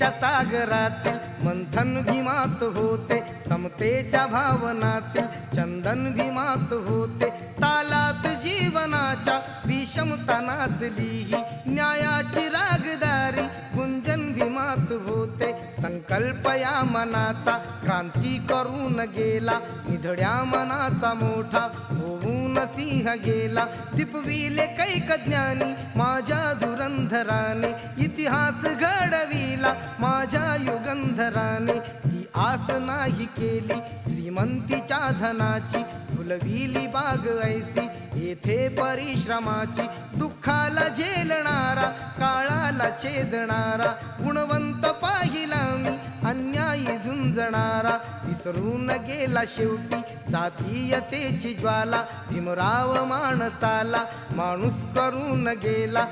समतेच्या सागरातील मंथन भीमात होते, समतेच्या भावनातील चंदन भीमात होते, तालात जीवनाच्या विषमता नाचली ही न्यायाची रागदारी गुंजन भीमात होते। संकल्प या मनाचा क्रांती करून गेला, निधड्या मनाचा मोठा होऊन सिंह गेला। दिपविले कैक ज्ञानी माझ्या धुरंधराने, इतिहास घडविला माझ्या युगंधराने। ती आस नाही केली श्रीमंतीच्या धनाची, फुलविली बाग ऐसी येथे परिश्रमाची। दुःखाला झेलणारा काळाला छेदणारा, गुणवंत पाहिला मी अन्यायी झुंजणारा। विसरून गेला शेवटी जातीयतेची ज्वाला, भीमराव माणसाला माणूस करून गेला।